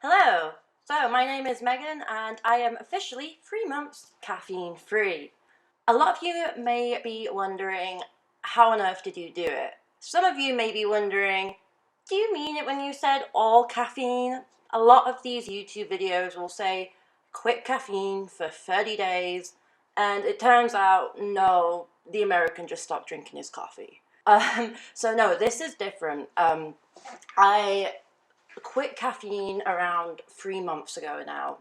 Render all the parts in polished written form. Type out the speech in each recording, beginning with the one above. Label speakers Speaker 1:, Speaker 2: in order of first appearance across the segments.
Speaker 1: Hello! So, my name is Megan and I am officially 3 months caffeine free. A lot of you may be wondering, how on earth did you do it? Some of you may be wondering, do you mean it when you said all caffeine? A lot of these YouTube videos will say, quit caffeine for 30 days, and it turns out, no, the American just stopped drinking his coffee. So no, this is different. I quit caffeine around 3 months ago now.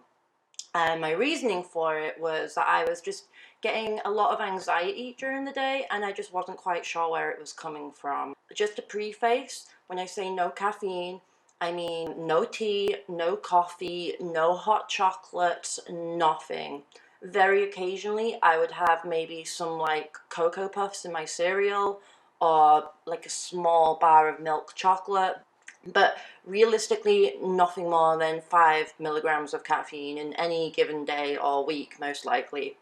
Speaker 1: And my reasoning for it was that I was just getting a lot of anxiety during the day and I just wasn't quite sure where it was coming from. Just to preface, when I say no caffeine, I mean no tea, no coffee, no hot chocolates, nothing. Very occasionally, I would have maybe some like Cocoa Puffs in my cereal or like a small bar of milk chocolate. But realistically, nothing more than 5 milligrams of caffeine in any given day or week, most likely.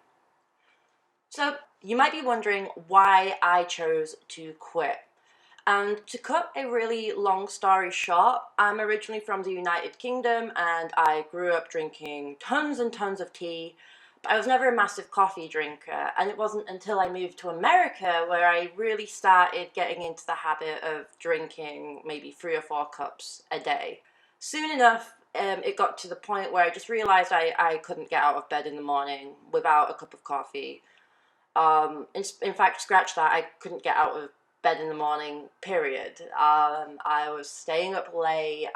Speaker 1: So, you might be wondering why I chose to quit. And to cut a really long story short, I'm originally from the United Kingdom and I grew up drinking tons and tons of tea. But I was never a massive coffee drinker, and it wasn't until I moved to America where I really started getting into the habit of drinking maybe 3 or 4 cups a day. Soon enough, it got to the point where I just realized I couldn't get out of bed in the morning without a cup of coffee. In fact, scratch that, I couldn't get out of bed in the morning, period. I was staying up late,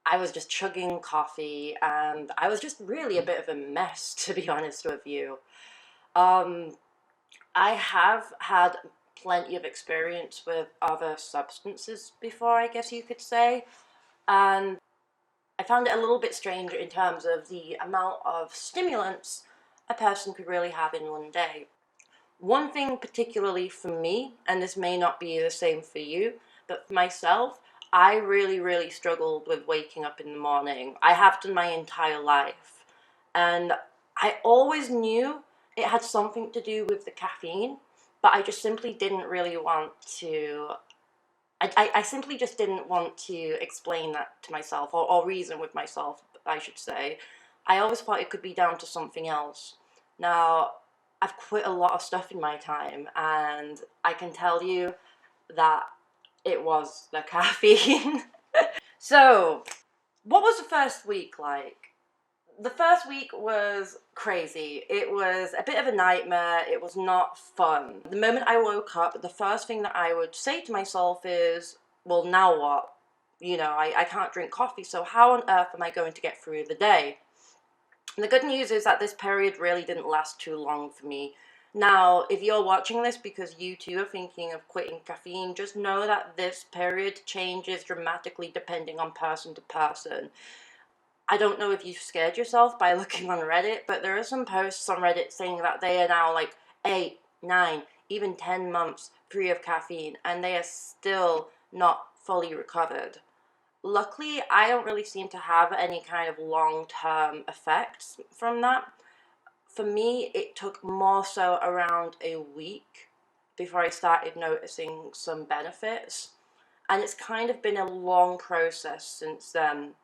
Speaker 1: I was just chugging coffee, and I was just really a bit of a mess, to be honest with you. Um, I have had plenty of experience with other substances before, I guess you could say, and I found it a little bit strange in terms of the amount of stimulants a person could really have in one day. One thing particularly for me, and this may not be the same for you, but for myself, I really struggled with waking up in the morning. I have done my entire life. And I always knew it had something to do with the caffeine, but I just simply didn't really want to. I simply just didn't want to explain that to myself or reason with myself, I should say. I always thought it could be down to something else. Now, I've quit a lot of stuff in my time, and I can tell you that it was the caffeine. So, what was the first week like? The first week was crazy. It was a bit of a nightmare. It was not fun. The moment I woke up, the first thing that I would say to myself is, well, now what? I can't drink coffee, so how on earth am I going to get through the day? And the good news is that this period really didn't last too long for me. Now, if you're watching this because you too are thinking of quitting caffeine, just know that this period changes dramatically depending on person to person. I don't know if you've scared yourself by looking on Reddit, but there are some posts on Reddit saying that they are now like 8, 9, even 10 months free of caffeine, and they are still not fully recovered. Luckily, I don't really seem to have any kind of long-term effects from that. For me, it took more so around a week before I started noticing some benefits, and it's kind of been a long process since then.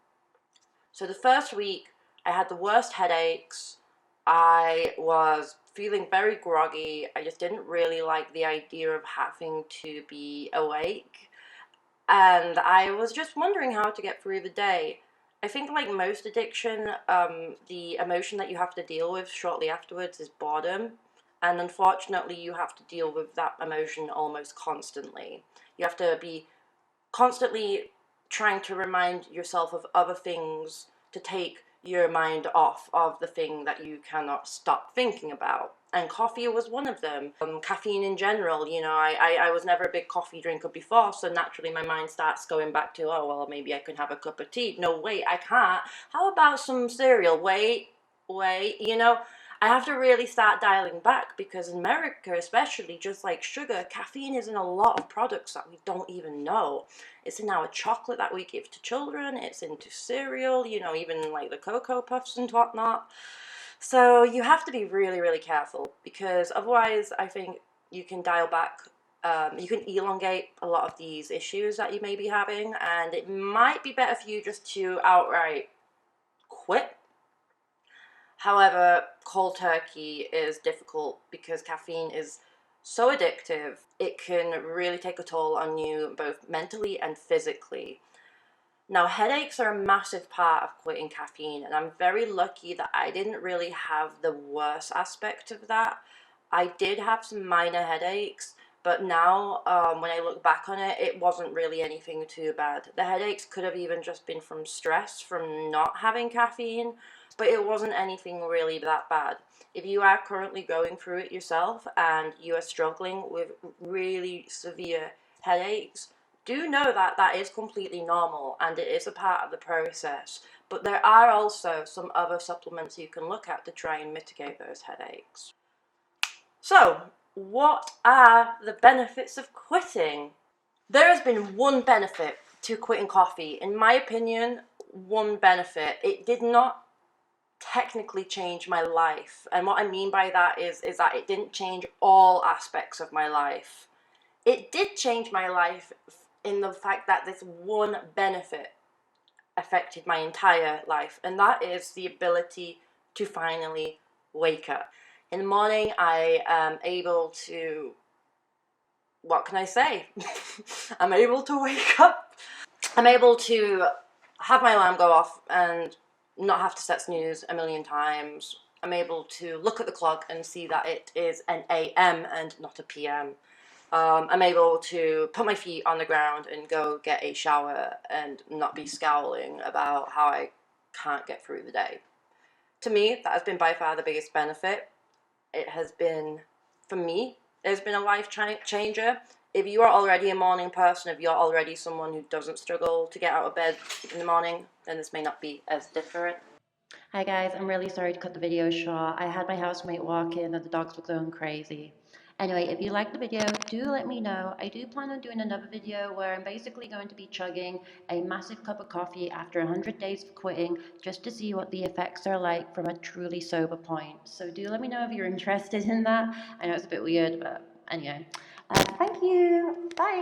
Speaker 1: So the first week, I had the worst headaches. I was feeling very groggy. I just didn't really like the idea of having to be awake. And I was just wondering how to get through the day. I think, like most addiction, the emotion that you have to deal with shortly afterwards is boredom. And unfortunately, you have to deal with that emotion almost constantly. You have to be constantly trying to remind yourself of other things to take your mind off of the thing that you cannot stop thinking about. And coffee was one of them. Caffeine in general, I was never a big coffee drinker before, so naturally my mind starts going back to, oh, well, maybe I can have a cup of tea. No, wait, I can't. How about some cereal? Wait, I have to really start dialing back because in America, especially, just like sugar, caffeine is in a lot of products that we don't even know. It's in our chocolate that we give to children, it's into cereal, even like the Cocoa Puffs and whatnot. So you have to be really careful because otherwise I think you can dial back you can elongate a lot of these issues that you may be having, and it might be better for you just to outright quit. However, cold turkey is difficult because caffeine is so addictive. It can really take a toll on you both mentally and physically. Now, headaches are a massive part of quitting caffeine, and I'm very lucky that I didn't really have the worst aspect of that. I did have some minor headaches, but now when I look back on it, it wasn't really anything too bad. The headaches could have even just been from stress from not having caffeine, but it wasn't anything really that bad. If you are currently going through it yourself and you are struggling with really severe headaches, do know that that is completely normal and it is a part of the process. But there are also some other supplements you can look at to try and mitigate those headaches. So, what are the benefits of quitting? There has been one benefit to quitting coffee. In my opinion, one benefit. It did not technically change my life. And what I mean by that is that it didn't change all aspects of my life. It did change my life in the fact that this one benefit affected my entire life, and that is the ability to finally wake up. In the morning, I am able to, what can I say? I'm able to wake up. I'm able to have my alarm go off and not have to set snooze a million times. I'm able to look at the clock and see that it is an AM and not a PM. I'm able to put my feet on the ground and go get a shower and not be scowling about how I can't get through the day. To me, that has been by far the biggest benefit. It has been, for me, it has been a life changer. If you are already a morning person, if you're already someone who doesn't struggle to get out of bed in the morning, then this may not be as different.
Speaker 2: Hi guys, I'm really sorry to cut the video short. I had my housemate walk in and the dogs were going crazy. Anyway, if you liked the video, do let me know. I do plan on doing another video where I'm basically going to be chugging a massive cup of coffee after 100 days of quitting just to see what the effects are like from a truly sober point. So do let me know if you're interested in that. I know it's a bit weird, but anyway. Thank you. Bye.